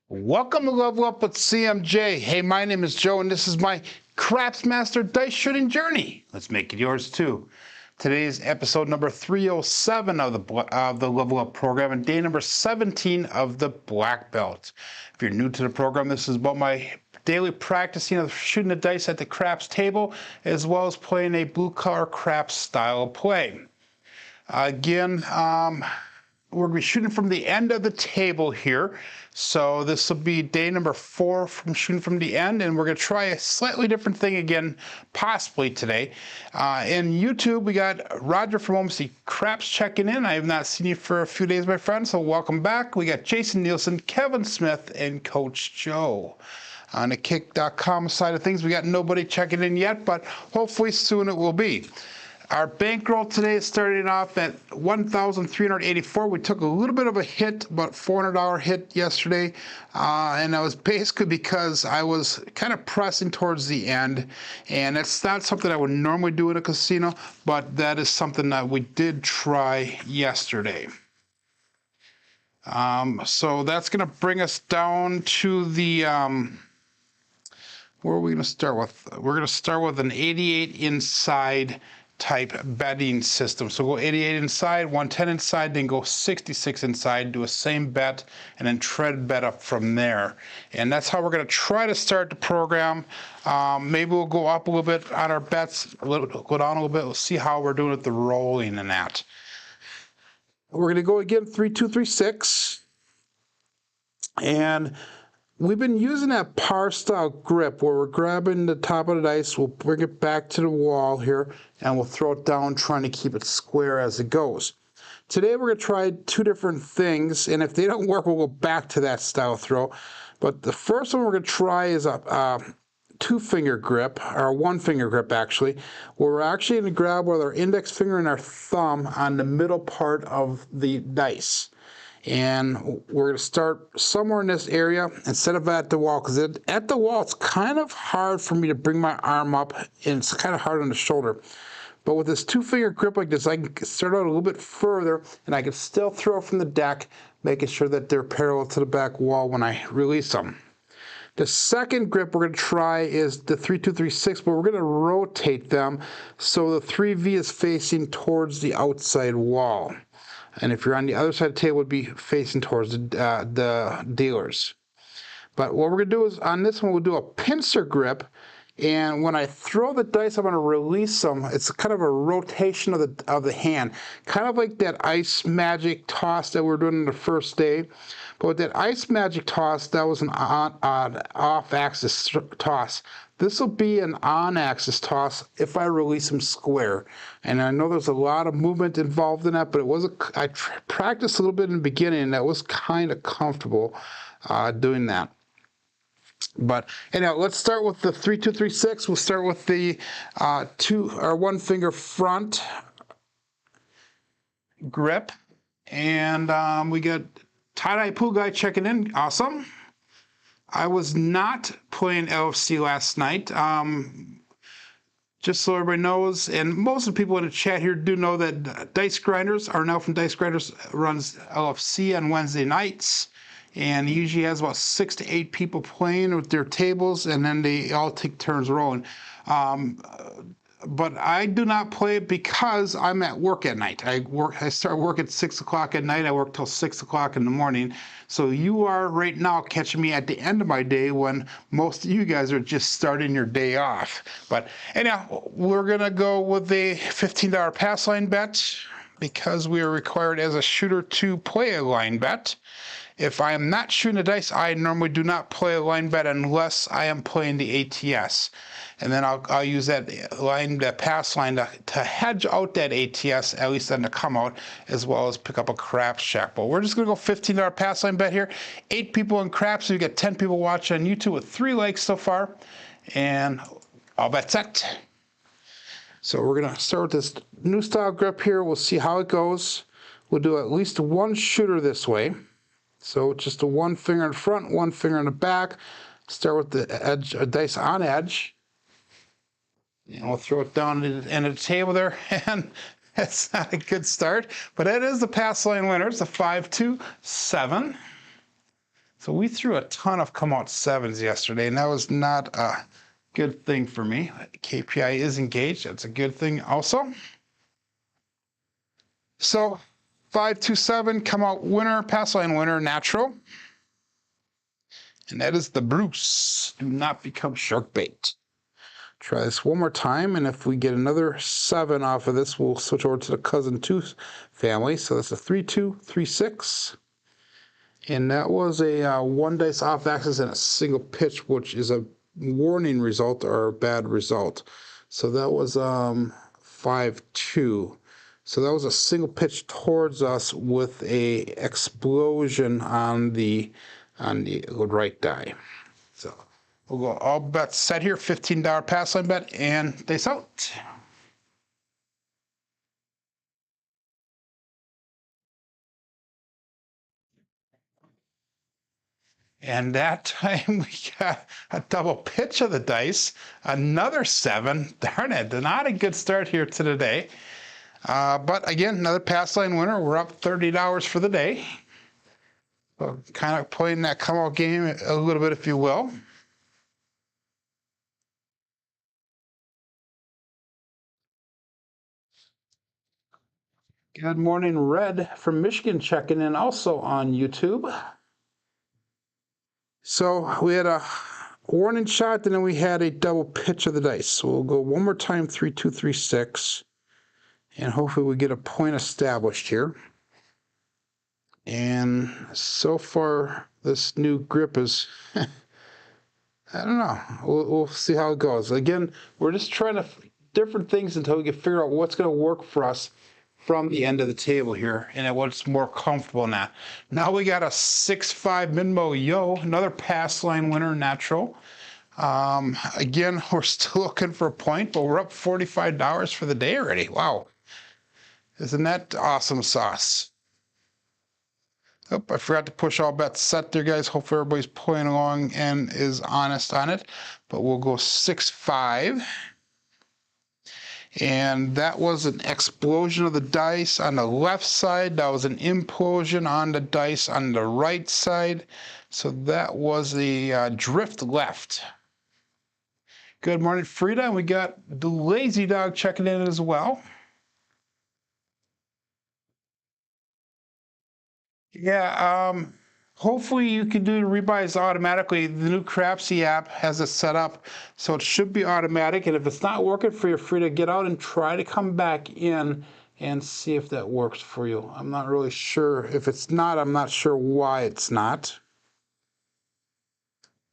Welcome to Level Up with CMJ. Hey, my name is Joe, and this is my Craps Master dice shooting journey. Let's make it yours too. Today is episode number 307 of the Level Up program, and day number 17 of the Black Belt. If you're new to the program, this is about my daily practicing of shooting the dice at the craps table, as well as playing a blue-collar craps style of play. Again, we're going to be shooting from the end of the table here. So this will be day number 4 from shooting from the end, and we're going to try a slightly different thing again, possibly today. In YouTube, we got Roger from Omsi Craps checking in. I have not seen you for a few days, my friend, so welcome back. We got Jason Nielsen, Kevin Smith, and Coach Joe. On the kick.com side of things, we got nobody checking in yet, but hopefully soon it will be. Our bankroll today is starting off at $1,384. We took a little bit of a hit, about $400 hit yesterday, and that was basically because I was kind of pressing towards the end, and it's not something I would normally do in a casino, but that is something that we did try yesterday. So that's going to bring us down to the, where are we going to start with? We're going to start with an 88 inside type betting system. So go 88 inside, 110 inside, then go 66 inside, do a same bet, and then tread bet up from there. And that's how we're going to try to start the program. Maybe we'll go up a little bit on our bets, go down a little bit. We'll see how we're doing with the rolling and that. We're going to go again 3-2-3-6. And we've been using that par style grip where we're grabbing the top of the dice, we'll bring it back to the wall here, and we'll throw it down trying to keep it square as it goes. Today we're going to try 2 different things, and if they don't work, we'll go back to that style throw. But the first one we're going to try is a 2-finger grip, or 1-finger grip actually, where we're actually going to grab with our index finger and our thumb on the middle part of the dice. And we're going to start somewhere in this area instead of at the wall, because at the wall it's kind of hard for me to bring my arm up, and it's kind of hard on the shoulder. But with this 2-finger grip like this, I can start out a little bit further, and I can still throw from the deck, making sure that they're parallel to the back wall when I release them. The second grip we're going to try is the 3-2-3-6, but we're going to rotate them so the 3V is facing towards the outside wall. And if you're on the other side of the table, it would be facing towards the dealers. But what we're going to do is, on this one, we'll do a pincer grip. And when I throw the dice, I'm going to release them. It's kind of a rotation of the hand. Kind of like that ice magic toss that we were doing on the first day. But with that ice magic toss, that was an off-axis toss. This will be an on-axis toss if I release them square. And I know there's a lot of movement involved in that, but I practiced a little bit in the beginning, and that was kind of comfortable doing that. But anyhow, let's start with the 3-2-3-6. We'll start with the 1-finger front grip. And we got Tie-Dye Pool Guy checking in. Awesome. I was not playing LFC last night. Just so everybody knows, and most of the people in the chat here do know that Dice Grinders, Arnell from Dice Grinders, runs LFC on Wednesday nights. And he usually has about 6 to 8 people playing with their tables, and then they all take turns rolling. But I do not play it because I'm at work at night. I start work at 6 o'clock at night. I work till 6 o'clock in the morning. So you are right now catching me at the end of my day when most of you guys are just starting your day off. But anyhow, we're going to go with a $15 pass line bet because we are required as a shooter to play a line bet. If I am not shooting the dice, I normally do not play a line bet unless I am playing the ATS. And then I'll use that pass line to hedge out that ATS, at least on the come out, as well as pick up a craps check. But we're just going to go $15 pass line bet here. 8 people in craps, so you get 10 people watching on YouTube with 3 likes so far. And all bets set. So we're going to start with this new style grip here. We'll see how it goes. We'll do at least 1 shooter this way. So just a 1 finger in front, 1 finger in the back. Start with the edge, dice on edge. And we'll throw it down to the end of the table there. And that's not a good start. But it is the pass line winner. It's a 5-2-7. So we threw a ton of come out 7s yesterday, and that was not a good thing for me. KPI is engaged. That's a good thing also. So 527 come out winner, pass line winner, natural. And that is the Bruce. Do not become shark bait. Try this one more time, and if we get another 7 off of this, we'll switch over to the cousin 2 family. So that's a 3-2, 3-6. And that was a 1 dice off axis and a single pitch, which is a warning result or a bad result. So that was 5-2. So that was a single pitch towards us with a explosion on the right die. So we'll go all bets set here, $15 pass line bet, and dice out. And that time we got a double pitch of the dice, another 7. Darn it, not a good start here to the day. But again, another pass line winner. We're up $30 for the day. So kind of playing that come out game a little bit, if you will. Good morning, Red from Michigan checking in also on YouTube. So we had a warning shot, and then we had a double pitch of the dice. So we'll go one more time, 3-2, 3-6, and hopefully we get a point established here. And so far, this new grip is, I don't know. We'll see how it goes. Again, we're just trying different things until we can figure out what's going to work for us from the end of the table here, and what's more comfortable now. Now we got a 6-5 Minmo Yo, another pass line winner, natural. Again, we're still looking for a point, but we're up $45 for the day already. Wow. Isn't that awesome sauce? Oh, I forgot to push all bets set there, guys. Hopefully everybody's playing along and is honest on it. But we'll go 6-5. And that was an explosion of the dice on the left side. That was an implosion on the dice on the right side. So that was the drift left. Good morning, Frida. And we got the Lazy Dog checking in as well. Yeah, hopefully you can do the rebuys automatically. The new Crapsee app has it set up, so it should be automatic. And if it's not working for you, you're free to get out and try to come back in and see if that works for you. I'm not really sure. If it's not, I'm not sure why it's not.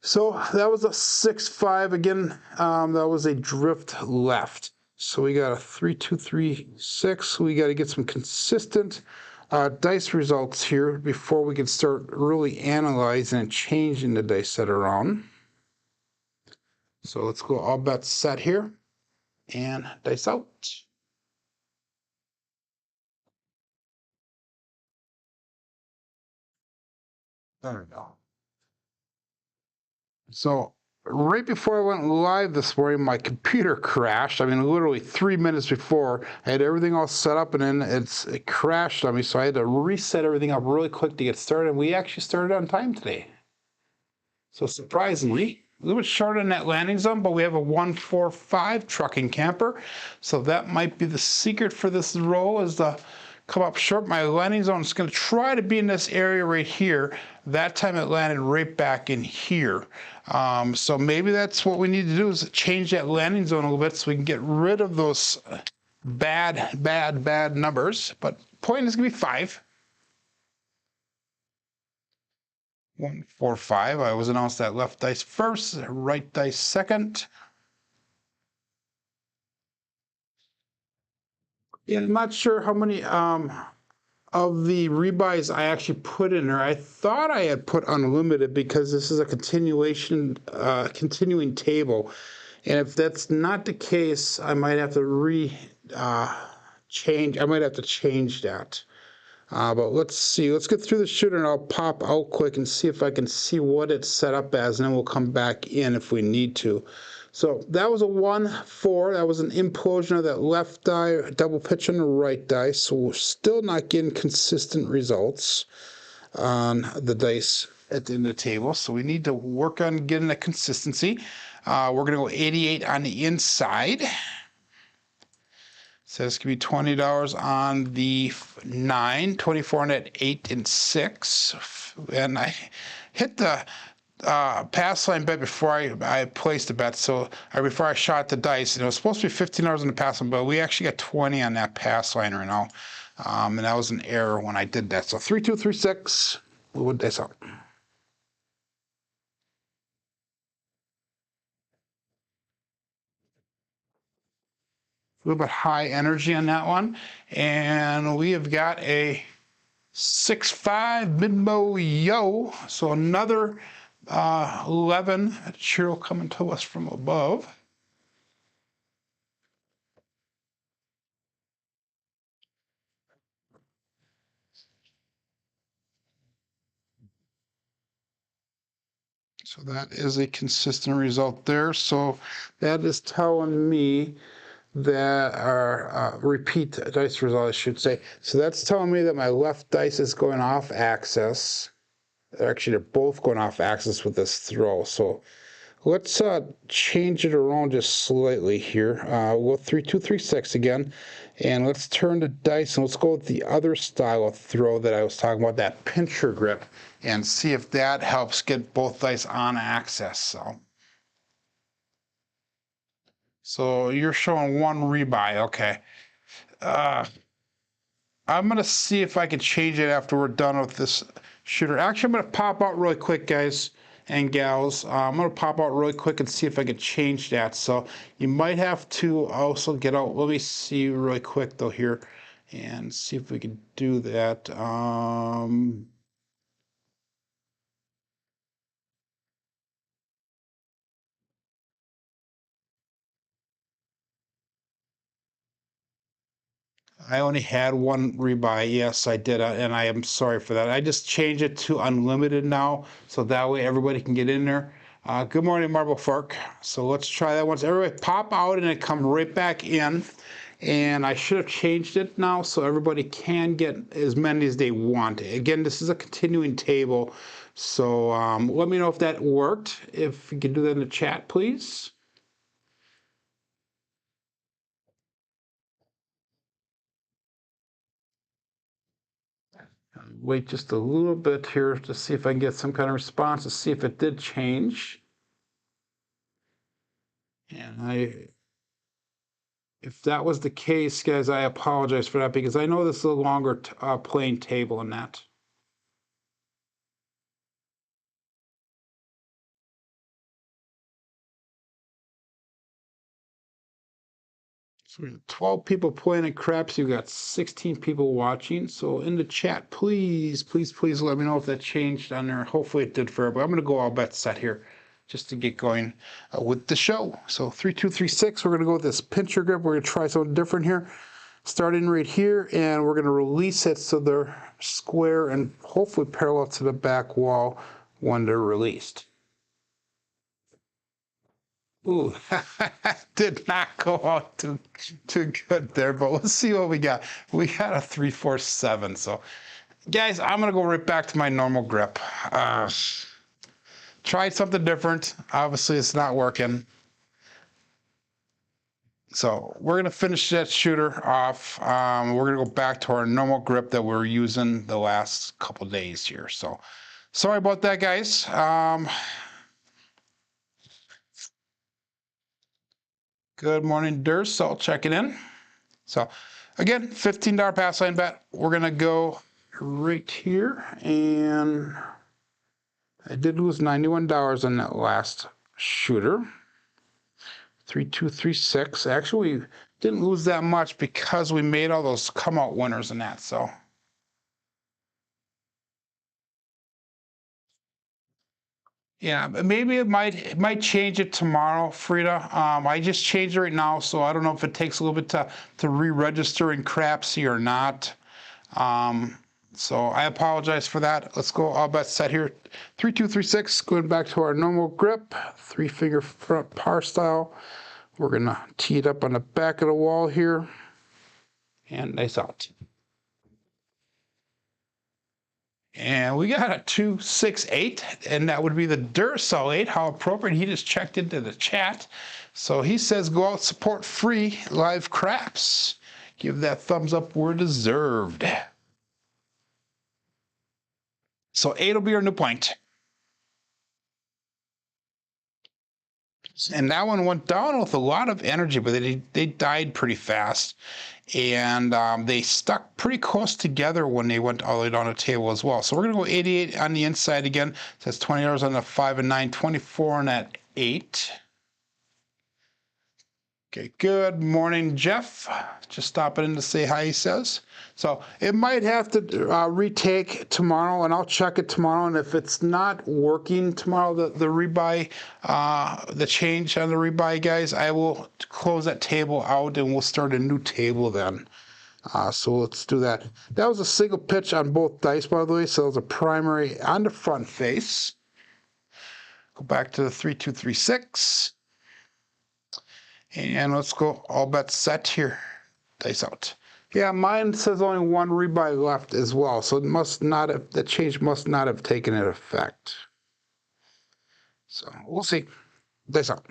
So that was a 6-5 again. That was a drift left. So we got a 3-2, 3-6. We got to get some consistent dice results here before we can start really analyzing and changing the dice set around. So let's go all bets set here and dice out. There we go. So right before I went live this morning, my computer crashed. I mean, literally 3 minutes before, I had everything all set up, and then it crashed on me. So I had to reset everything up really quick to get started. And we actually started on time today. So surprisingly, a little bit short on that landing zone, but we have a 145 trucking camper. So that might be the secret for this roll, is to come up short. My landing zone is going to try to be in this area right here. That time it landed right back in here. So maybe that's what we need to do, is change that landing zone a little bit so we can get rid of those bad numbers. But point is going to be 5. 1, 4, 5. I always announce that left dice first, right dice second. Yeah, I'm not sure how many of the rebuys I actually put in there. I thought I had put unlimited because this is a continuing table. And if that's not the case, I might have to change that. But let's see. Let's get through the shooter, and I'll pop out quick and see if I can see what it's set up as, and then we'll come back in if we need to. So that was a 1-4. That was an implosion of that left die, double pitch on the right die. So we're still not getting consistent results on the dice at the end of the table. So we need to work on getting the consistency. We're going to go 88 on the inside. So this could be $20 on the 9, 24 on that 8 and 6. And I hit the pass line bet before I placed the bet, so or before I shot the dice, and it was supposed to be $15 on the pass line, but we actually got 20 on that pass line right now, and that was an error when I did that. So 3, 2, 3, 6. What would dice out? A little bit high energy on that one, and we have got a 6-5 mid-mo yo. So another 11 cheerle coming to us from above. So that is a consistent result there. So that is telling me that our repeat dice result, I should say. So that's telling me that my left dice is going off axis. Actually, they're both going off axis with this throw. So let's change it around just slightly here. We'll 3, 2, 3, 6 again. And let's turn the dice and let's go with the other style of throw that I was talking about, that pincher grip, and see if that helps get both dice on axis. So you're showing one rebuy, okay. I'm gonna see if I can change it after we're done with this shooter. Actually, I'm gonna pop out really quick, guys and gals. I'm gonna pop out really quick and see if I can change that. So you might have to also get out. Let me see really quick though here and see if we can do that. I only had one rebuy. Yes, I did, and I am sorry for that. I just changed it to unlimited now, so that way everybody can get in there. Good morning, Marble Fork. So let's try that once. Everybody pop out and then come right back in. And I should have changed it now so everybody can get as many as they want. Again, this is a continuing table. So let me know if that worked. If you can do that in the chat, please. Wait just a little bit here to see if I can get some kind of response to see if it did change. And if that was the case, guys, I apologize for that because I know this is a longer playing table than that. So we have 12 people playing at Crapsee. We've got 16 people watching. So in the chat, please, please, please let me know if that changed on there. Hopefully it did for everybody. I'm going to go all bet set here just to get going with the show. So 3, 2, 3, 6. We're going to go with this pincher grip. We're going to try something different here. Starting right here, and we're going to release it so they're square and hopefully parallel to the back wall when they're released. Ooh, did not go out too good there, but let's see what we got. We got a 3, 4, 7. So, guys, I'm gonna go right back to my normal grip. Tried something different. Obviously, it's not working. So we're gonna finish that shooter off. We're gonna go back to our normal grip that we're using the last couple days here. So, sorry about that, guys. Good morning, Durst. Checking in. So, again, $15 pass line bet. We're going to go right here. And I did lose $91 on that last shooter. 3, 2, 3, 6. Actually, we didn't lose that much because we made all those come out winners in that. So, yeah, maybe it might change it tomorrow, Frida. I just changed it right now, so I don't know if it takes a little bit to re-register in Crapsee or not. So I apologize for that. Let's go all bet set here. 3, 2, 3, 6. Going back to our normal grip, 3-finger front par style. We're gonna tee it up on the back of the wall here, and nice out. And we got a 268, and that would be the Duracell 8. How appropriate. He just checked into the chat. So he says go out, support free live craps. Give that thumbs up where deserved. So 8 will be our new point. And that one went down with a lot of energy, but they died pretty fast. And they stuck pretty close together when they went all the way down the table as well. So we're going to go 88 on the inside again. It says $20 on the 5 and 9, 24 on that 8. Okay, good morning, Jeff. Just stopping in to say hi, he says. So it might have to retake tomorrow, and I'll check it tomorrow. And if it's not working tomorrow, the rebuy, the change on the rebuy, guys, I will close that table out and we'll start a new table then. So let's do that. That was a single pitch on both dice, by the way. So it was a primary on the front face. Go back to the 3236. And let's go all bets set here. Dice out. Yeah, mine says only one rebuy left as well, so it must not have, the change must not have taken into effect. So we'll see. Dice out.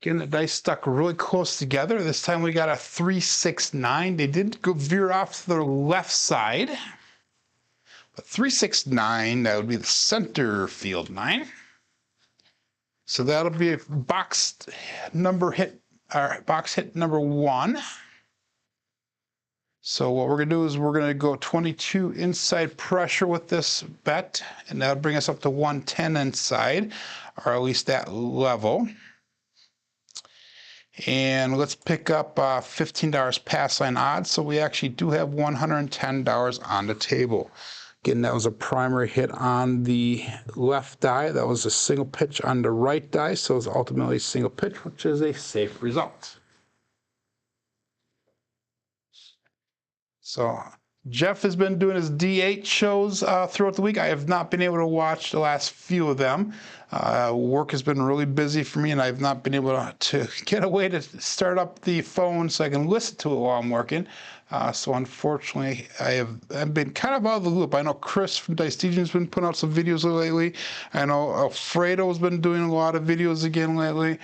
Again, the dice stuck really close together. This time we got a 369. They did go veer off to the left side. But 369, that would be the center field 9. So that'll be a box hit number 1. So what we're going to do is we're going to go 22 inside pressure with this bet, and that'll bring us up to 110 inside, or at least that level. And let's pick up $15 pass line odds. So we actually do have $110 on the table. Again, that was a primary hit on the left die. That was a single pitch on the right die. So it was ultimately a single pitch, which is a safe result. So Jeff has been doing his D8 shows throughout the week. I have not been able to watch the last few of them. Work has been really busy for me, and I've not been able to get a way to start up the phone so I can listen to it while I'm working. So unfortunately, I've been kind of out of the loop. I know Chris from Dice has been putting out some videos lately. I know Alfredo's been doing a lot of videos again lately.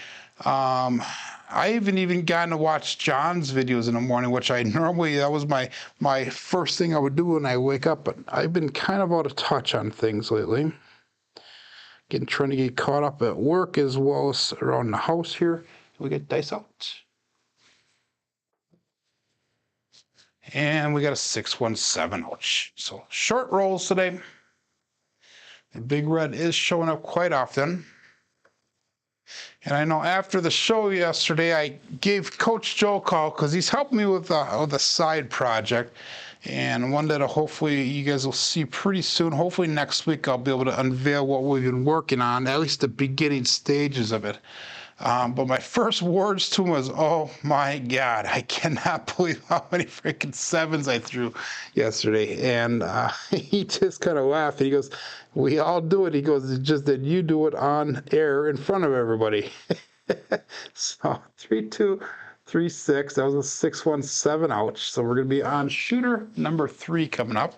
I haven't even gotten to watch John's videos in the morning, which I normally, that was my first thing I would do when I wake up, but I've been kind of out of touch on things lately. Trying to get caught up at work as well as around the house here. We get dice out. And we got a 617, ouch. So short rolls today. The big red is showing up quite often. And I know after the show yesterday, I gave Coach Joe a call because he's helping me with a side project, and one that hopefully you guys will see pretty soon. Hopefully next week I'll be able to unveil what we've been working on, at least the beginning stages of it. But my first words to him was, oh my God, I cannot believe how many freaking 7s I threw yesterday. And he just kind of laughed. He goes, we all do it. He goes, it's just that you do it on air in front of everybody. So 3236, that was a 617, ouch. So we're going to be on shooter number 3 coming up.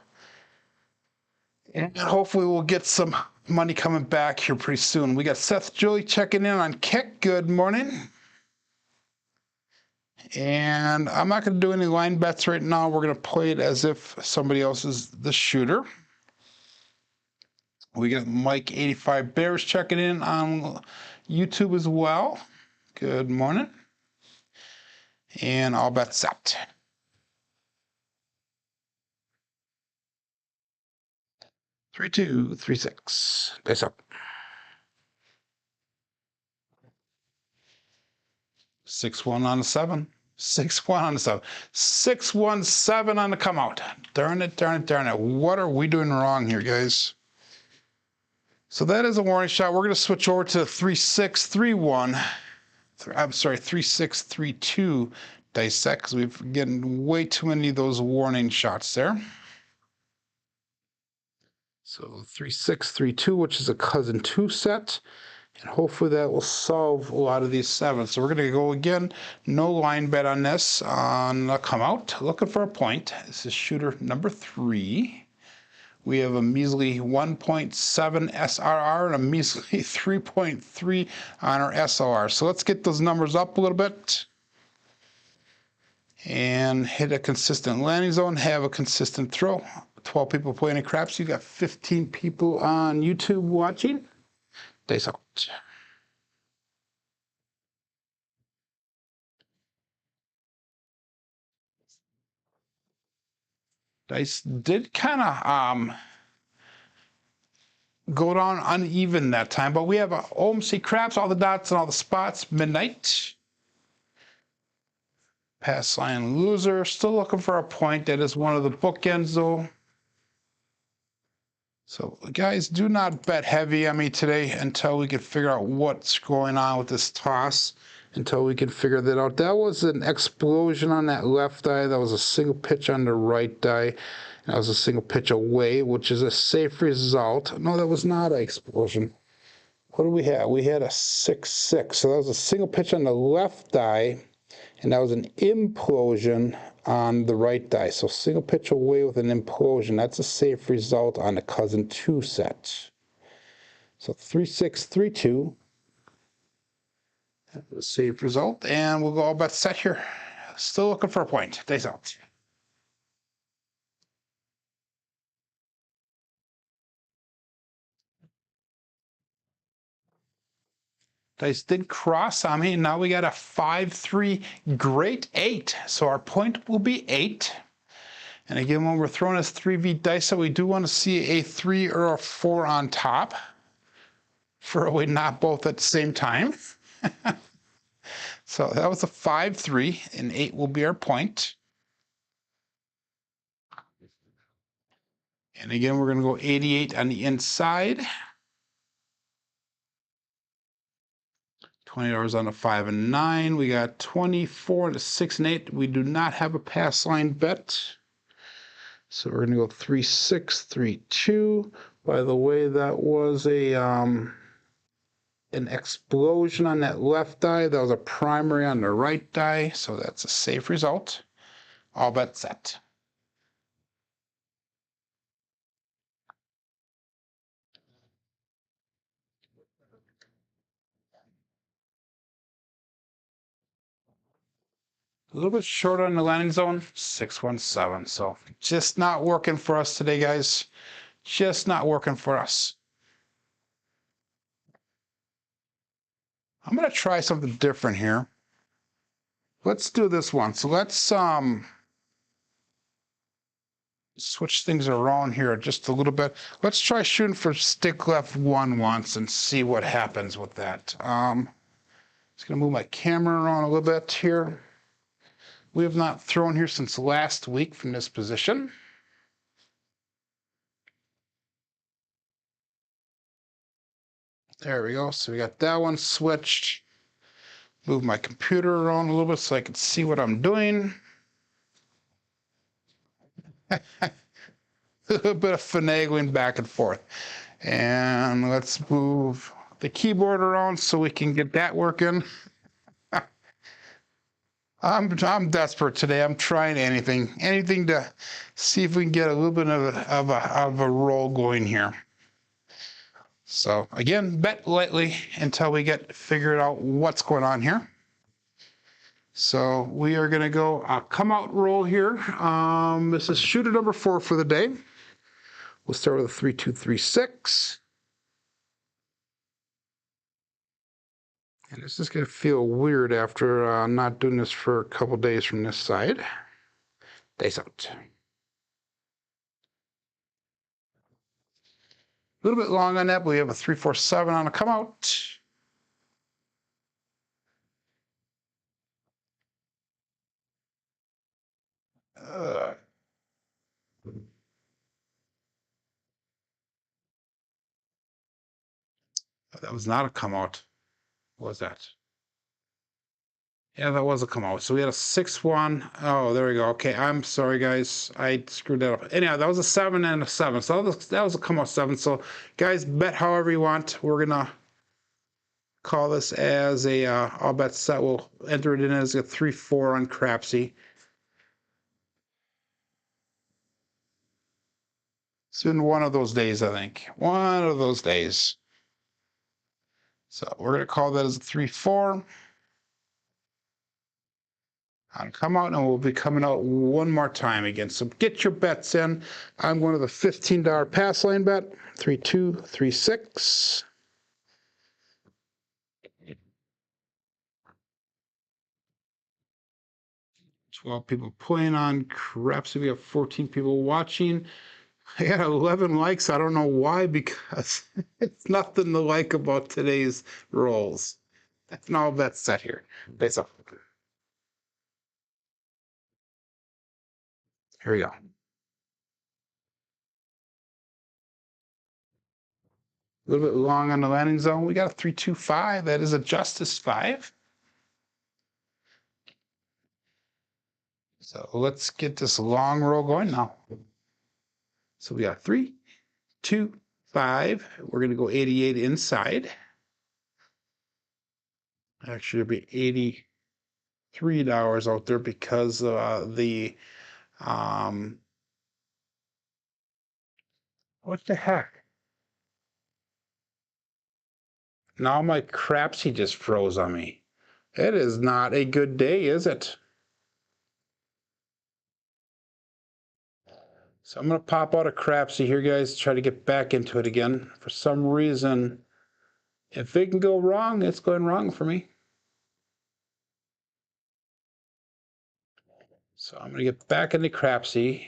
And hopefully we'll get some money coming back here pretty soon. We got Seth Julie checking in on Kick. Good morning. And I'm not going to do any line bets right now. We're going to play it as if somebody else is the shooter. We got Mike 85 Bears checking in on YouTube as well. Good morning. And all bets set. 3236. Dice up. 6-1 on the 7. 6-1 on the 7. 6-1-7 on the come out. Darn it, darn it, darn it. What are we doing wrong here, guys? So that is a warning shot. We're going to switch over to 3631. I'm sorry, 3632 dice set because we've getting way too many of those warning shots there. So 3632, which is a cousin 2 set. And hopefully that will solve a lot of these sevens. So we're going to go again, no line bet on this, on the come out, looking for a point. This is shooter number 3. We have a measly 1.7 SRR and a measly 3.3 on our SOR. So let's get those numbers up a little bit and hit a consistent landing zone, have a consistent throw. 12 people playing in Crapsee. You got 15 people on YouTube watching. Dice out. Dice did kind of go down uneven that time, but we have a OMC Craps, all the dots and all the spots, midnight. Pass line loser, still looking for a point. That is one of the bookends though. So guys, do not bet heavy on me today until we can figure out what's going on with this toss, until we can figure that out. That was an explosion on that left die. That was a single pitch on the right die. That was a single pitch away, which is a safe result. No, that was not an explosion. What do we have? We had a 6-6. So that was a single pitch on the left die, and that was an implosion on the right die. So single pitch away with an implosion. That's a safe result on the cousin 2 set. So 3-6, 3-2. That's a safe result. And we'll go all bet set here. Still looking for a point. Dice out. Dice did cross on me. Now we got a 5-3 great 8. So our point will be 8. And again, when we're throwing this 3V dice, so we do want to see a 3 or a 4 on top. Preferably not both at the same time. So that was a 5-3, and 8 will be our point. And again, we're going to go 88 on the inside. $20 on a 5 and 9. We got 24 on a 6 and 8. We do not have a pass line bet. So we're going to go 3-6, 3-2. By the way, that was a an explosion on that left die. That was a primary on the right die. So that's a safe result. All bet set. A little bit short on the landing zone, 617. So just not working for us today, guys. Just not working for us. I'm going to try something different here. Let's do this one. So let's switch things around here just a little bit. Let's try shooting for stick left 1 once and see what happens with that. Just going to move my camera around a little bit here. We have not thrown here since last week from this position. There we go. So we got that one switched. Move my computer around a little bit so I can see what I'm doing. A little bit of finagling back and forth. And let's move the keyboard around so we can get that working. I'm desperate today. I'm trying anything to see if we can get a little bit of a roll going here. So again, bet lightly until we get figured out what's going on here. So we are going to go come out roll here. This is shooter number 4 for the day. We'll start with a 3-2-3-6. And this is going to feel weird after not doing this for a couple days from this side. Dice out. A little bit long on that, but we have a 3-4-7 on a come out. That was not a come out. What was that? Yeah, that was a come out. So we had a 6-1. Oh, there we go. Okay, I'm sorry, guys. I screwed that up. Anyhow, that was a 7 and a 7. So that was a come out 7. So, guys, bet however you want. We're going to call this as a all bets set. We'll enter it in as a 3-4 on Crapsee. It's been one of those days, I think. One of those days. So we're going to call that as a 3-4. I'll come out, and we'll be coming out one more time again. So get your bets in. I'm going to the $15 pass line bet. 3-2, 3-6. 12 people playing on Crapsee. We have 14 people watching. I got 11 likes. I don't know why, because it's nothing to like about today's rolls. That's an all bet set here. Face off. Here we go. A little bit long on the landing zone. We got a 3-2-5. That is a Justice 5. So let's get this long roll going now. So we got 3, 2, 5. We're going to go 88 inside. Actually, it'll be $83 out there because the what the heck? Now my Crapsee just froze on me. It is not a good day, is it? So I'm going to pop out of Crapsee here, guys, try to get back into it again. For some reason, if it can go wrong, it's going wrong for me. So I'm going to get back into Crapsee.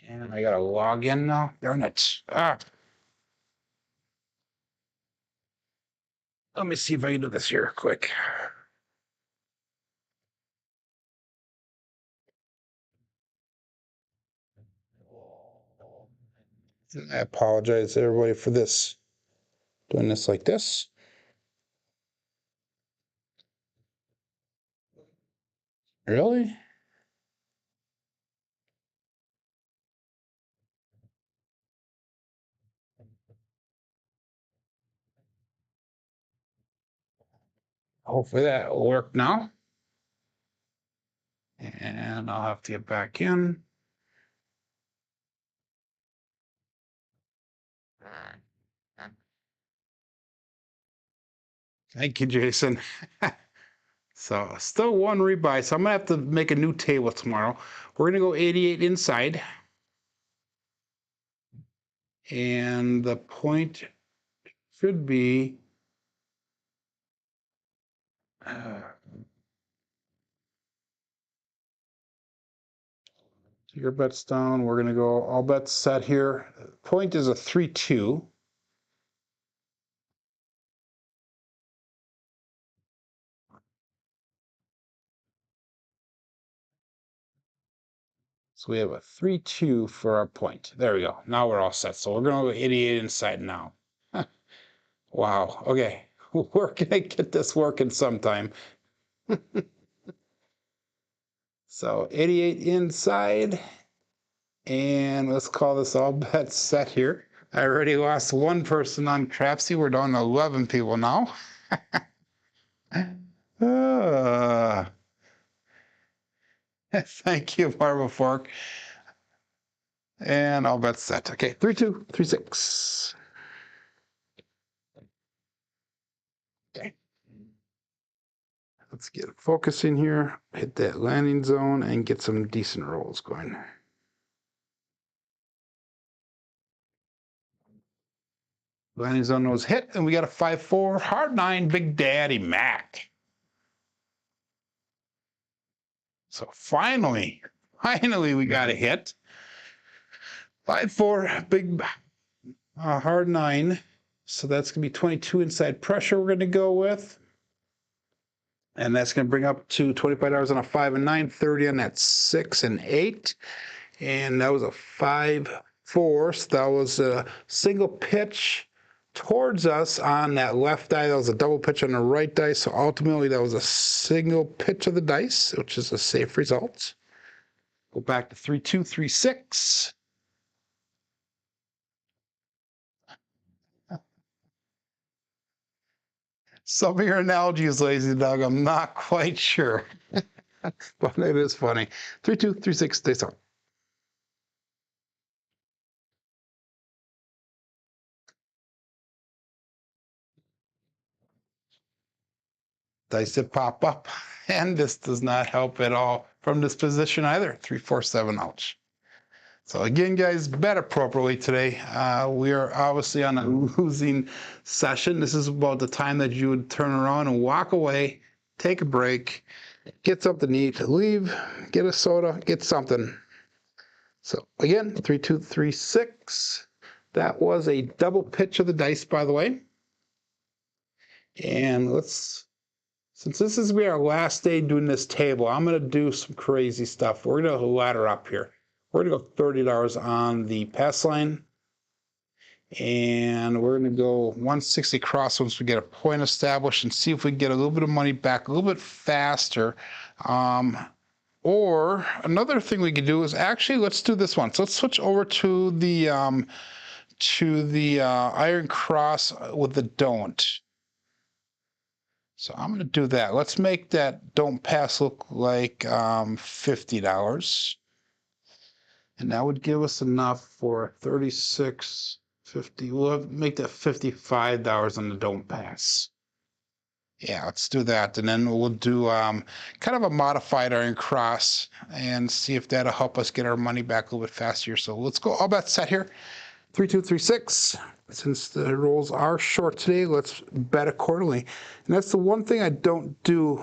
And I got to log in now. Darn it. Let me see if I can do this here quick. I apologize to everybody for this. Doing this like this. Really? Hopefully that will work now. And I'll have to get back in. Thank you, Jason. So still one rebuy. So I'm gonna have to make a new table tomorrow. We're gonna go 88 inside. And the point should be your bets down. We're gonna go all bets set here. Point is a 3-2. So we have a 3-2 for our point. There we go. Now we're all set. So we're gonna go 88 inside now. Wow. Okay. We're gonna get this working sometime. So 88 inside. And let's call this all bets set here. I already lost one person on Crapsee. We're down to 11 people now. Thank you, Marble Fork. And all bets set. Okay, 3-2, 3-6. Okay. Let's get focusing here, hit that landing zone, and get some decent rolls going. Landing zone was hit, and we got a 5-4 hard 9 Big Daddy Mac. So finally we got a hit. 5-4 big hard 9. So that's going to be 22 inside pressure we're going to go with. And that's going to bring up to $25 on a 5 and 9, 30 on that 6 and 8. And that was a 5-4. So that was a single pitch towards us on that left die. That was a double pitch on the right die. So ultimately that was a single pitch of the dice, which is a safe result. Go back to 3-2, 3-6. Some of your analogies, lazy dog, I'm not quite sure. But it is funny. 3, 2, 3, 6, stay on. Dice that pop up, and this does not help at all from this position either. 3, 4, 7, ouch. So again, guys, bet appropriately today. We are obviously on a losing session. This is about the time that you would turn around and walk away, take a break, get something to eat, leave, get a soda, get something. So again, 3, 2, 3, 6. That was a double pitch of the dice, by the way. And since this is our last day doing this table, I'm going to do some crazy stuff. We're going to ladder up here. We're going to go $30 on the pass line. And we're going to go 160 cross once we get a point established and see if we can get a little bit of money back a little bit faster. Or another thing we could do is actually, let's do this one. So let's switch over to the iron cross with the don't. So I'm going to do that. Let's make that don't pass look like $50. And that would give us enough for $36.50. We'll make that $55 on the don't pass. Yeah, let's do that. And then we'll do kind of a modified iron cross and see if that'll help us get our money back a little bit faster. So let's go all bets set here. 3, 2, 3, 6. Since the rolls are short today, let's bet accordingly. And that's the one thing I don't do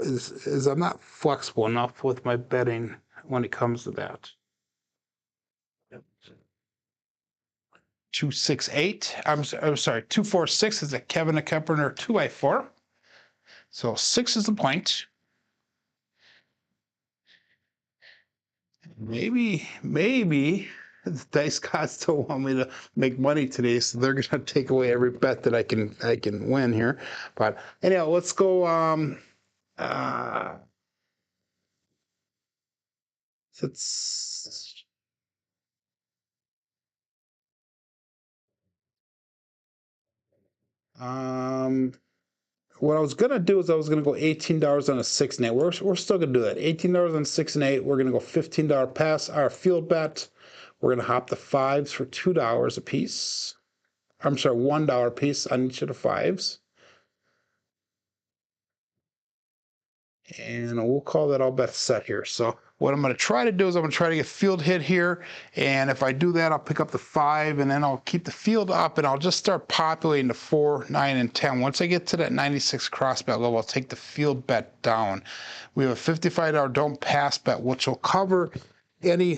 is I'm not flexible enough with my betting when it comes to that. 2, 6, 8. I'm sorry. 2, 4, 6 is a Kevin Kemperner 2x4. So 6 is the point. Maybe the dice gods don't want me to make money today, so they're gonna take away every bet that I can win here. But anyhow, let's go. What I was gonna do is I was gonna go $18 on a 6 and 8. We're still gonna do that. $18 on 6 and 8. We're gonna go $15 pass. Our field bet. We're gonna hop the 5s for $2 a piece. I'm sorry, $1 a piece on each of the 5s. And we'll call that all bets set here. So what I'm going to try to do is I'm going to try to get field hit here. And if I do that, I'll pick up the 5 and then I'll keep the field up and I'll just start populating the 4, 9, and 10. Once I get to that 96 cross bet level, I'll take the field bet down. We have a $55 don't pass bet, which will cover any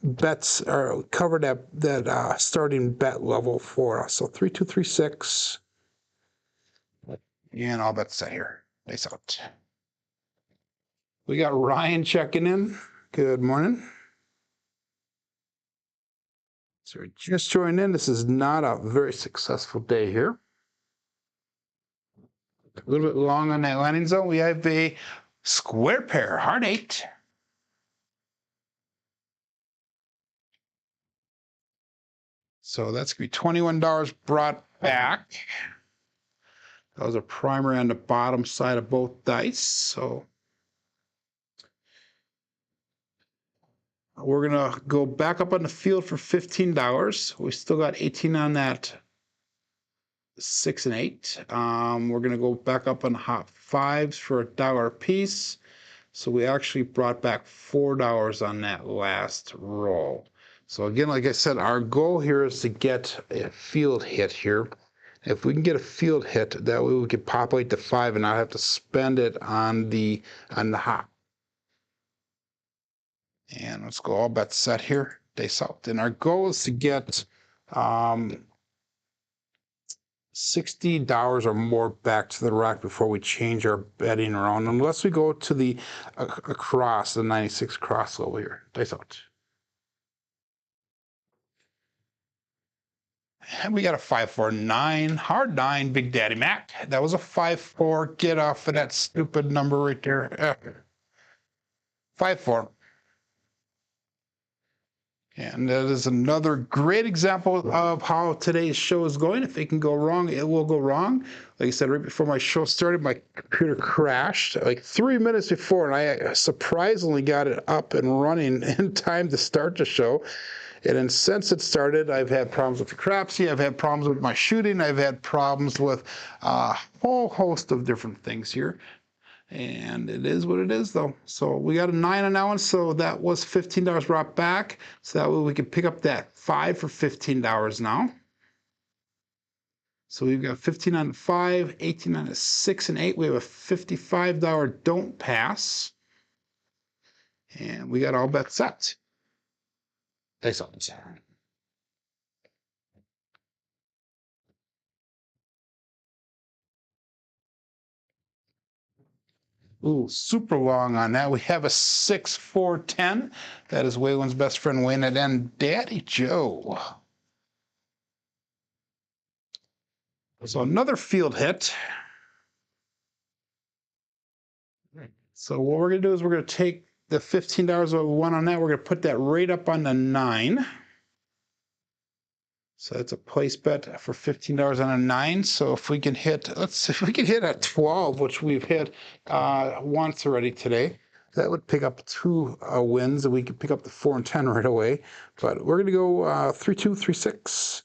bets or cover that starting bet level for us. So 3, 2, 3, 6. And all bets set here. Nice out. We got Ryan checking in. Good morning. So we just joined in. This is not a very successful day here. A little bit long on that landing zone. We have a square pair, hard 8. So that's going to be $21 brought back. That was a primary on the bottom side of both dice. So we're going to go back up on the field for $15. We still got 18 on that 6 and 8. We're going to go back up on the hot 5s for $1 a piece. So we actually brought back $4 on that last roll. So again, like I said, our goal here is to get a field hit here. If we can get a field hit, that way we can populate the 5 and not have to spend it on the hop. And let's go all bets set here. Dice out. And our goal is to get $60 or more back to the rack before we change our betting around, unless we go to the across the 96 cross level here. Dice out. And we got a 5-4-9, hard 9, Big Daddy Mac. That was a 5-4. Get off of that stupid number right there. 5-4. And that is another great example of how today's show is going. If it can go wrong, it will go wrong. Like I said, right before my show started, my computer crashed like 3 minutes before, and I surprisingly got it up and running in time to start the show. And then since it started, I've had problems with the Crapsee, I've had problems with my shooting, I've had problems with a whole host of different things here. And it is what it is, though. So we got a 9 on that one, so that was $15 brought back. So that way we can pick up that 5 for $15 now. So we've got 15 on 5, 18 on 6 and 8. We have a $55 don't pass. And we got all bets set. Thanks all. Ooh, super long on that. We have a 6, 4, 10. That is Waylon's best friend Wayne and Daddy Joe. So another field hit. So what we're going to do is we're going to take the $15 of one on that. We're going to put that right up on the 9. So that's a place bet for $15 on a 9. So if we can hit, let's see if we can hit a 12, which we've hit once already today. That would pick up 2 wins, and we could pick up the 4 and 10 right away. But we're going to go 3, 2, 3, 6.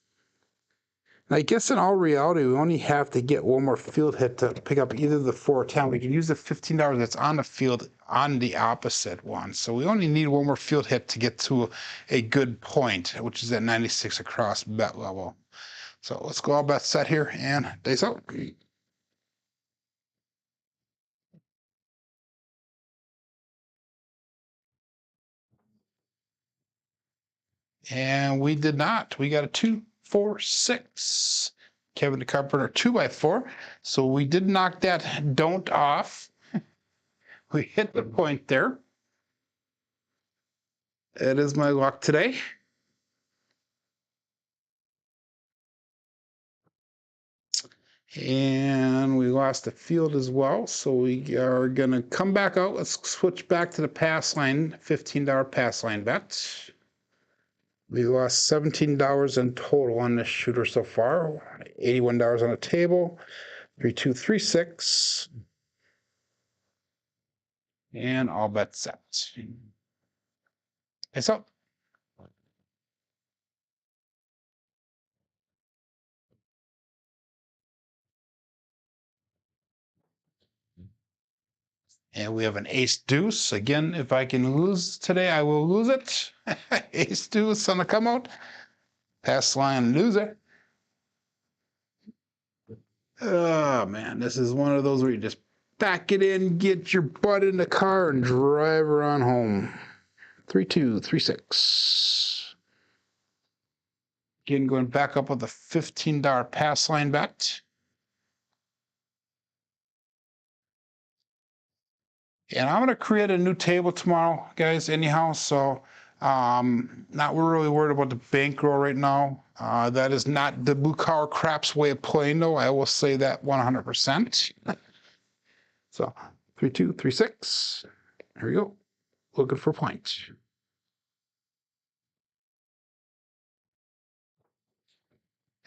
And I guess in all reality, we only have to get one more field hit to pick up either the 4 or 10. We can use the $15 that's on the field on the opposite one. So we only need one more field hit to get to a good point, which is at 96 across bet level. So let's go all bets set here and days out. And we did not. We got a 2, 4, 6. Kevin the Carpenter 2x4. So we did knock that don't off. We hit the point there. It is my luck today. And we lost the field as well. So we are going to come back out. Let's switch back to the pass line, $15 pass line bet. We lost $17 in total on this shooter so far. $81 on the table. 3, 2, 3, 6. And all bets set. It's up. And we have an ace deuce. Again, if I can lose today, I will lose it. Ace deuce on the come out. Pass line loser. Oh man, this is one of those where you just pack it in, get your butt in the car, and drive around home. 3, 2, 3, 6. Again, going back up with a $15 pass line bet. And I'm going to create a new table tomorrow, guys, anyhow. So not really worried about the bankroll right now. That is not the blue collar craps way of playing, though. I will say that 100%. So 3, 2, 3, 6. Here we go. Looking for points.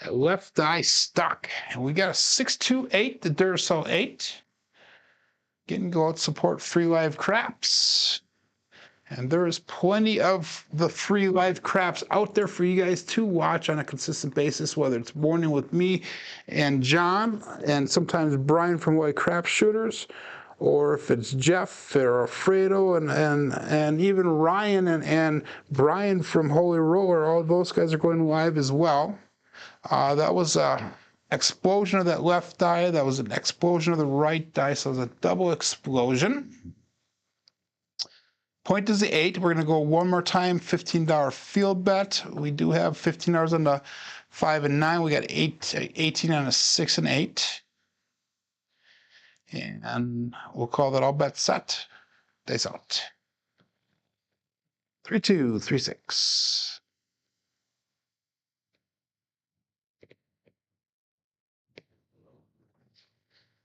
Left die stuck. And we got a 6, 2, 8, the Duracell 8. Getting go out support free live craps. And there is plenty of the free live craps out there for you guys to watch on a consistent basis, whether it's Morning with me and John, and sometimes Brian from White Crap Shooters, or if it's Jeff or Alfredo and even Ryan and Brian from Holy Roller. All those guys are going live as well. That was a explosion of that left die. That was an explosion of the right die. So it was a double explosion. Point is the 8. We're going to go one more time. $15 field bet. We do have $15 on the 5 and 9. We got 18 on a 6 and 8. And we'll call that all bets set. Days out. 3, 2, 3, 6.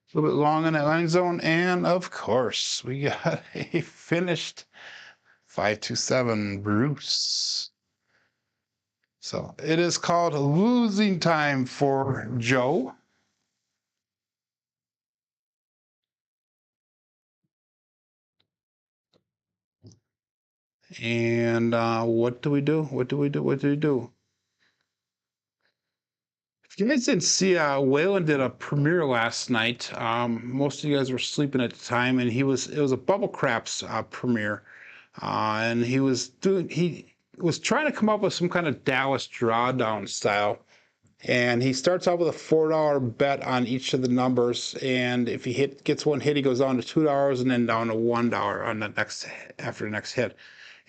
A little bit long in that line zone, and of course, we got a finished 527 Bruce. So it is called losing time for Joe. And what do we do? What do we do? What do we do? If you guys didn't see, Waylon did a premiere last night. Most of you guys were sleeping at the time, and it was a Bubble Craps premiere, and he was trying to come up with some kind of Dallas drawdown style. And he starts out with a $4 bet on each of the numbers, and if he gets one hit, he goes down to $2 and then down to $1 on the after the next hit.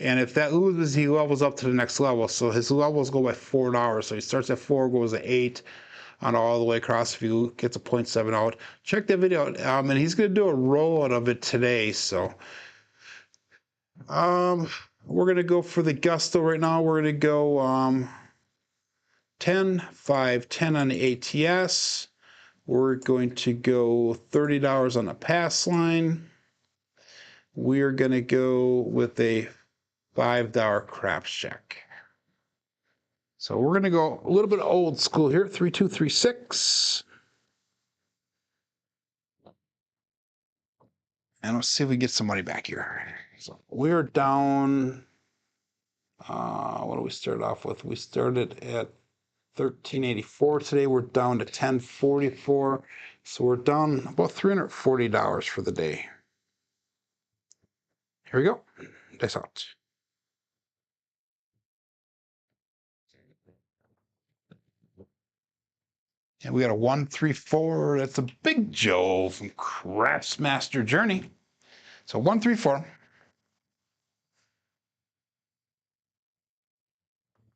And if that loses, he levels up to the next level. So his levels go by $4. So he starts at 4, goes to 8, on all the way across if he gets a 0.7 out. Check that video out. And he's going to do a rollout of it today. So we're going to go for the gusto right now. We're going to go 10, 5, 10 on the ATS. We're going to go $30 on the pass line. We're going to go with a $5 craps check. So we're going to go a little bit old school here. 3, 2, 3, 6. And let's see if we get some money back here. So we're down. What do we start off with? We started at 1384 today. We're down to 1044. So we're down about $340 for the day. Here we go. Dice out. And we got a 134. That's a Big Joe from Crafts Master Journey. So 134.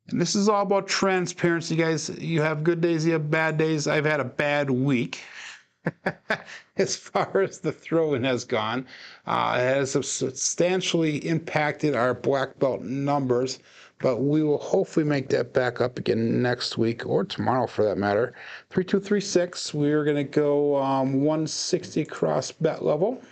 And this is all about transparency, guys. You have good days, you have bad days. I've had a bad week. As far as the throwing has gone, it has substantially impacted our black belt numbers, but we will hopefully make that back up again next week or tomorrow for that matter. 3236, we're going to go 160 cross bet level.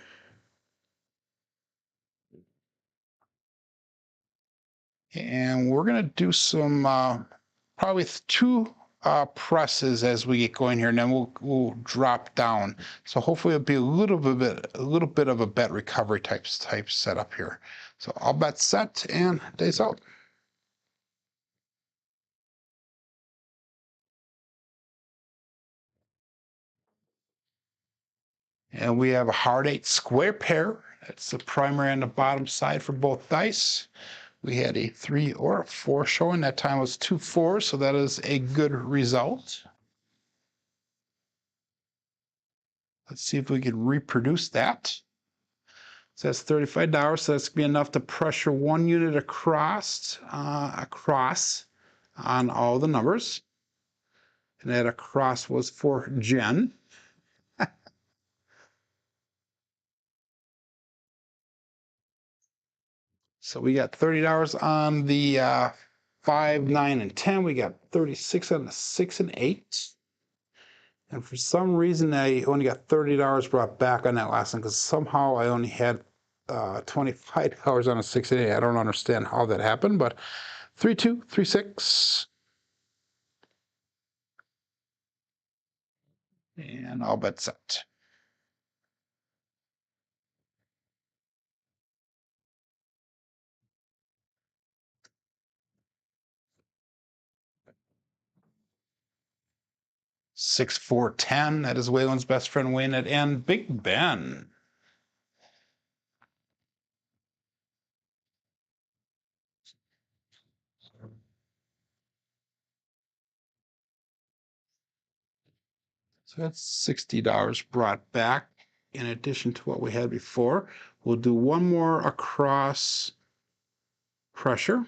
And we're going to do some probably 2 presses as we get going here, and then we'll drop down. So hopefully it'll be a little bit of a bet recovery type setup here. So all bets set and days out. And we have a hard 8 square pair. That's the primary on the bottom side for both dice. We had a 3 or a 4 showing. That time was 2 4s, so that is a good result. Let's see if we can reproduce that. So that's $35, so that's going to be enough to pressure 1 unit across on all the numbers. And that across was for Jen. So we got $30 on the 5, 9, and 10. We got 36 on the 6 and 8. And for some reason, I only got $30 brought back on that last one because somehow I only had $25 on a 6 and 8. I don't understand how that happened, but 3, 2, 3, 6. And all bets set. Six, 4, 10. That is Waylon's best friend Wayne and Big Ben. So that's $60 brought back in addition to what we had before. We'll do one more across pressure.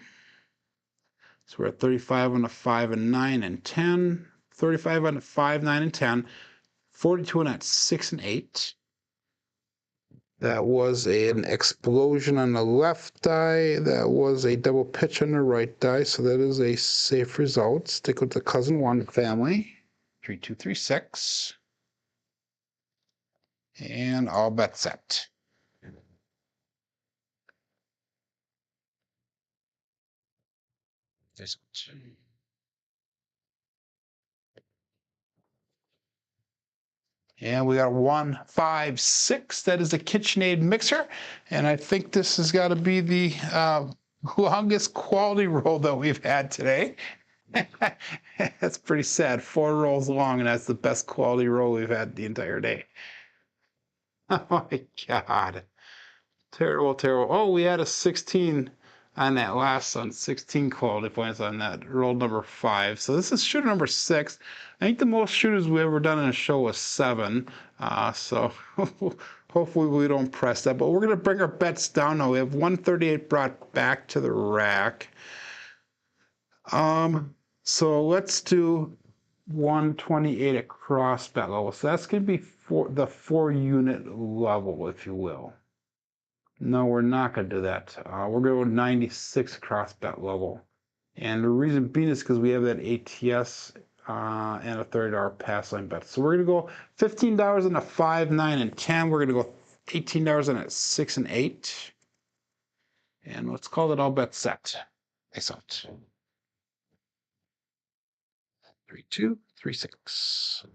So we're at 35 on the 5 and 9 and 10, 35 on the 5, 9, and 10, 42 on that 6 and 8. That was an explosion on the left die. That was a double pitch on the right die. So that is a safe result. Stick with the cousin 1 family. 3, 2, 3, 6. And all bets set. And we got 1, 5, 6. That is the KitchenAid mixer. And I think this has got to be the longest quality roll that we've had today. That's pretty sad. 4 rolls long, and that's the best quality roll we've had the entire day. Oh my God. Terrible, terrible. Oh, we had a 16 on that last one, 16 quality points on that roll number 5. So this is shooter number 6. I think the most shooters we've ever done in a show was 7. So hopefully we don't press that. But we're going to bring our bets down now. We have 138 brought back to the rack. So let's do 128 across bet level. So that's going to be for the 4-unit level, if you will. No, we're not going to do that. We're going to go 96 across bet level. And the reason being is because we have that ATS and a $30 pass line bet. So we're going to go $15 on a 5, 9, and 10. We're going to go $18 on a 6 and 8. And let's call it all bet set. Excellent. 3, 2, 3, 6.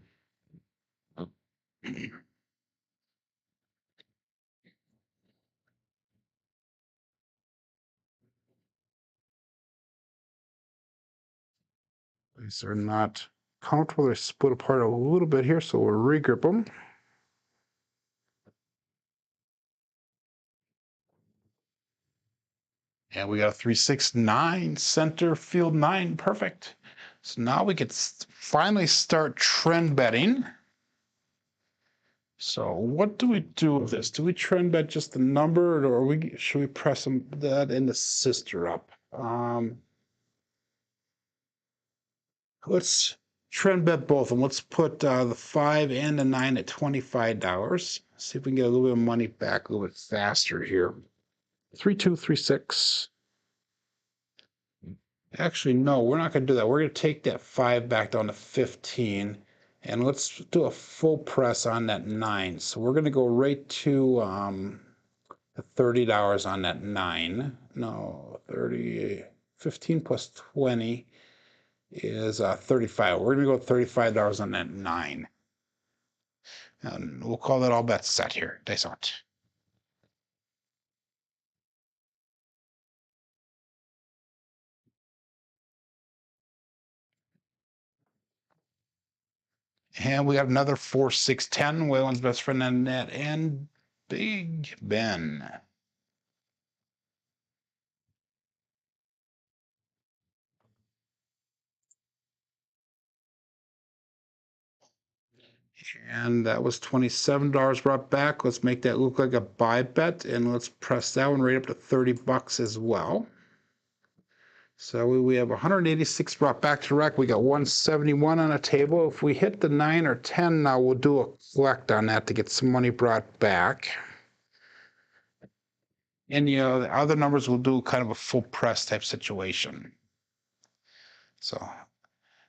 These are not comfortable. They're split apart a little bit here, so we'll regroup them. And we got a 3, 6, 9, center field 9, perfect. So now we can finally start trend betting. So what do we do with this? Do we trend bet just the number, or should we press that in the sister up? Let's trend bet both of them. Let's put the 5 and the 9 at $25. See if we can get a little bit of money back a little bit faster here. 3, 2, 3, 6. Actually, no, we're not going to do that. We're going to take that 5 back down to 15. And let's do a full press on that 9. So we're going to go right to $30 on that 9. No, 30, 15 plus 20 is 35. We're going to go $35 on that 9. And we'll call that all bets set here. Dice out. And we got another 4, 6, 10. Waylon's best friend on net, and Big Ben. And that was $27 brought back. Let's make that look like a buy bet, and let's press that one right up to $30 as well. So we have 186 brought back to rack. We got 171 on a table. If we hit the 9 or 10 now, we'll do a collect on that to get some money brought back. And the other numbers will do kind of a full press type situation. So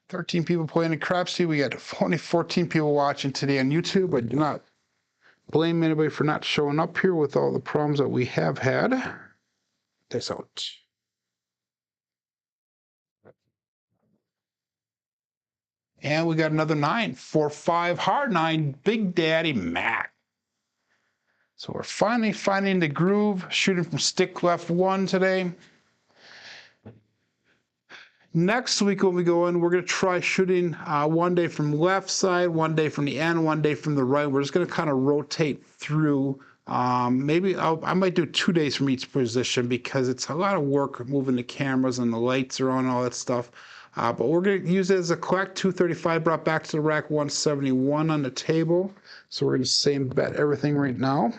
13 people playing in Crapsee. We got only 14 people watching today on YouTube. I do not blame anybody for not showing up here with all the problems that we have had. Dice out. And we got another 9, 4, 5, hard 9, Big Daddy Mac. So we're finally finding the groove, shooting from stick left 1 today. Next week when we go in, we're going to try shooting one day from left side, one day from the end, one day from the right. We're just going to kind of rotate through. Maybe I might do 2 days from each position because it's a lot of work moving the cameras and the lights are on, all that stuff. But we're going to use it as a collect. 235 brought back to the rack, 171 on the table. So we're going to same bet everything right now.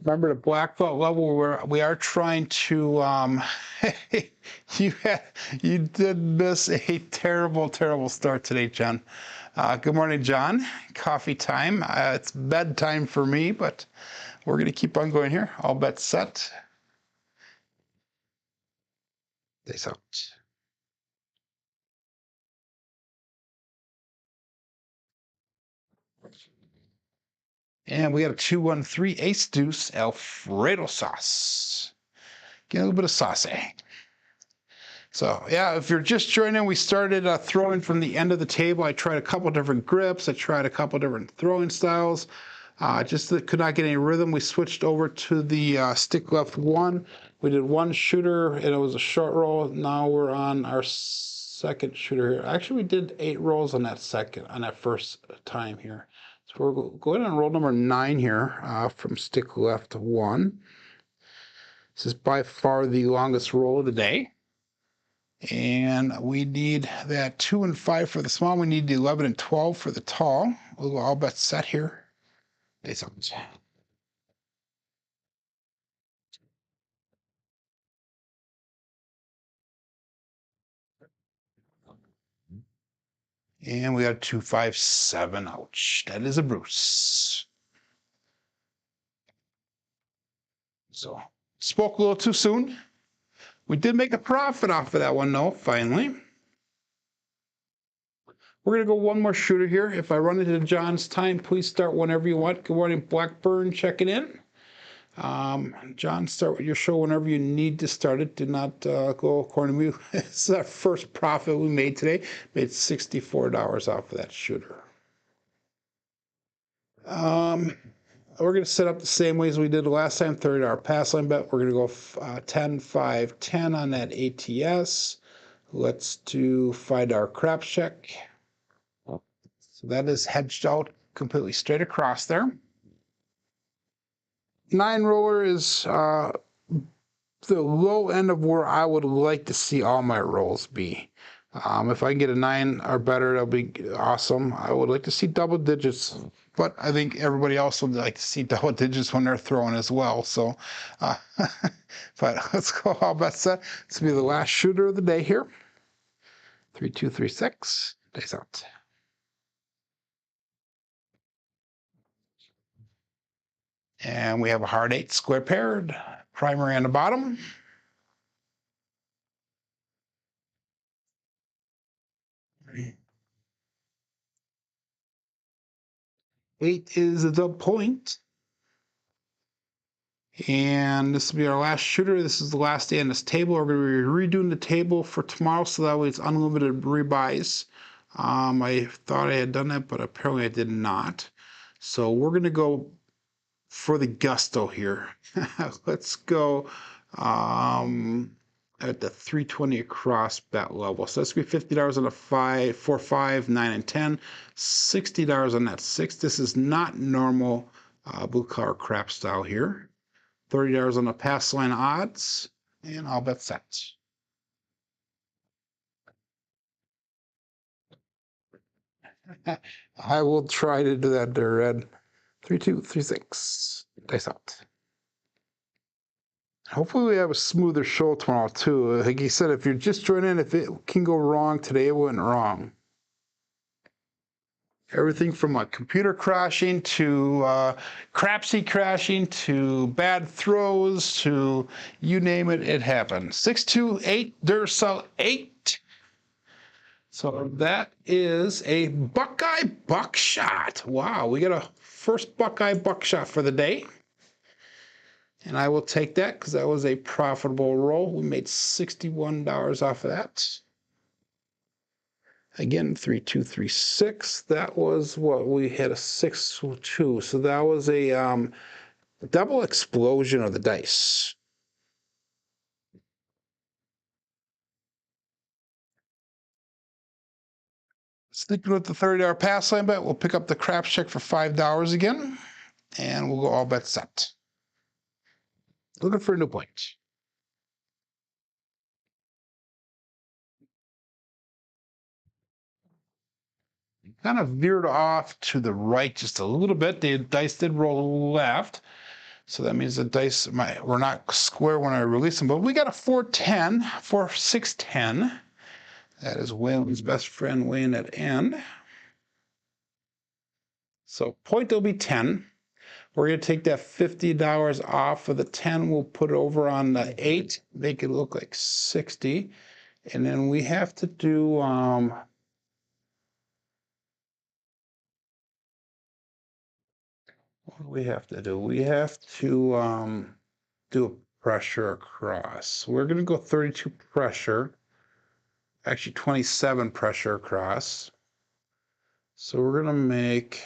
Remember the black belt level where we are trying to you did miss a terrible start today, John. Good morning, John. Coffee time. It's bedtime for me, but we're going to keep on going here. All bets set. Dice out. And we got a 2-1-3 ace deuce Alfredo sauce. Get a little bit of sauce. So yeah, if you're just joining, we started throwing from the end of the table. I tried a couple different grips. I tried a couple different throwing styles. Just that could not get any rhythm. We switched over to the stick left one. We did one shooter and it was a short roll. Now we're on our second shooter here. Actually, we did 8 rolls on that first time here. So we're going on roll number 9 here from stick left one. This is by far the longest roll of the day. And we need that 2 and 5 for the small. We need the 11 and 12 for the tall. We'll all bet set here. And we got 2, 5, 7. Ouch. That is a Bruce. So spoke a little too soon. We did make a profit off of that one though, finally. We're going to go one more shooter here. If I run into John's time, please start whenever you want. Good morning, Blackburn, checking in. John, start with your show whenever you need to start it. Did not go according to me. It's our first profit we made today. Made $64 off of that shooter. We're going to set up the same way as we did last time. $30 pass line bet. We're going to go 10, 5, 10 on that ATS. Let's do $5 craps check. So that is hedged out completely straight across there. 9 roller is the low end of where I would like to see all my rolls be. If I can get a 9 or better, that'll be awesome. I would like to see double digits, but I think everybody else would like to see double digits when they're throwing as well. So, but let's go all bet set. This will be the last shooter of the day here. 3, 2, 3, 6. Days out. And we have a hard 8 square paired, primary on the bottom. Eight is the point. And this will be our last shooter. This is the last day on this table. We're going to be redoing the table for tomorrow, so that way it's unlimited rebuys. I thought I had done that, but apparently I did not. So we're going to go for the gusto here. Let's go at the 320 across bet level. So that's going to be $50 on a 5, 4, 5, 9, and 10. $60 on that 6. This is not normal blue collar crap style here. $30 on the pass line odds, and I'll bet set. I will try to do that there, Red. 3, 2, 3, 6. Dice out. Hopefully we have a smoother show tomorrow too. Like he said, if you're just joining, if it can go wrong today, it went wrong. Everything from a computer crashing to Crapsee crashing to bad throws to you name it, it happened. 628 Duracell 8. So that is a Buckeye buckshot. Wow, we got a first Buckeye buckshot for the day. And I will take that because that was a profitable roll. We made $61 off of that. Again, 3, 2, 3, 6. That was what we had, a 6, 2. So that was a double explosion of the dice. Sticking with the $30 pass line bet, we'll pick up the craps check for $5 again, and we'll go all bet set. Looking for a new point. Kind of veered off to the right just a little bit. The dice did roll left. So that means the dice were not square when I released them. But we got a 410, 4, 6, 10. That is Waylon's best friend Wayne at end. So point will be 10. We're going to take that $50 off of the 10. We'll put it over on the 8, make it look like 60. And then we have to do what do we have to do? We have to do a pressure across. We're going to go 32 pressure. actually 27 pressure across. So we're going to make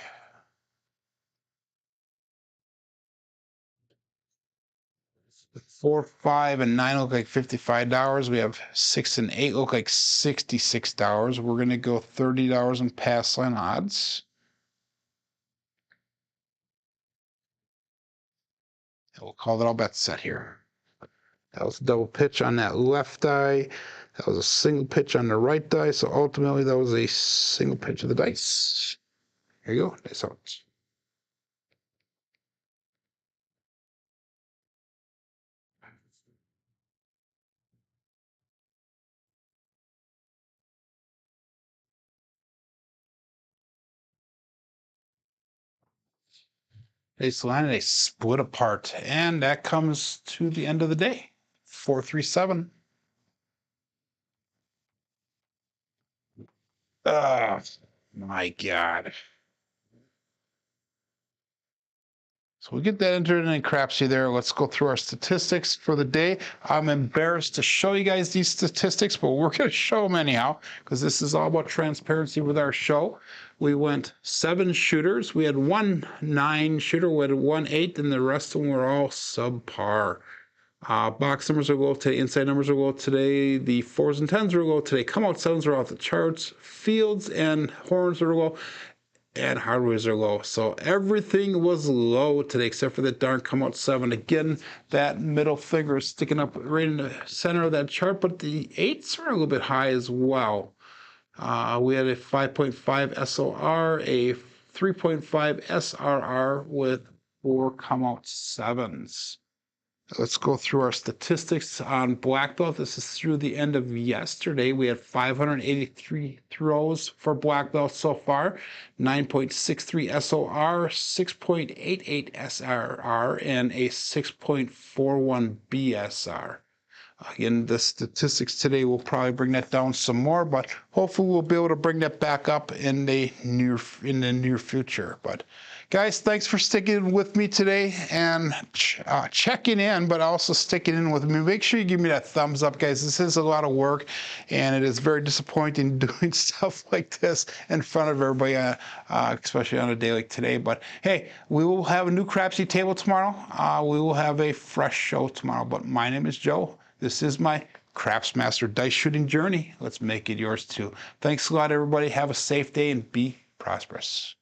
4, 5, and 9 look like $55. We have 6 and 8 look like $66. We're going to go $30 in pass line odds. And we'll call it all bets set here. That was a double pitch on that left die. That was a single pitch on the right die. So ultimately, that was a single pitch of the dice. Here you go. Dice out. They landed a split apart, and that comes to the end of the day. 4-3-7. Oh my God. So we get that entered in Crapsee there. Let's go through our statistics for the day. I'm embarrassed to show you guys these statistics, but we're going to show them anyhow because this is all about transparency with our show. We went 7 shooters. We had 1 9 shooter, we had 1 8, and the rest of them were all subpar. Box numbers will go today. Inside numbers will go today. The 4s and 10s will go today. Come out 7s are off the charts. Fields and horns are low. And hardwares are low. So everything was low today except for that darn come out 7. Again, that middle finger is sticking up right in the center of that chart, but the 8s are a little bit high as well. We had a 5.5 SOR, a 3.5 SRR with 4 come out 7s. Let's go through our statistics on black belt. This is through the end of yesterday. We had 583 throws for black belt so far, 9.63 SOR, 6.88 SRR, and a 6.41 BSR. Again, the statistics today will probably bring that down some more, but hopefully we'll be able to bring that back up in the near future. But guys, thanks for sticking with me today and checking in, but also sticking in with me. Make sure you give me that thumbs up, guys. This is a lot of work, and it is very disappointing doing stuff like this in front of everybody, especially on a day like today. But hey, we will have a new Crapsee table tomorrow. We will have a fresh show tomorrow. But my name is Joe. This is my Craps Master dice shooting journey. Let's make it yours too. Thanks a lot, everybody. Have a safe day and be prosperous.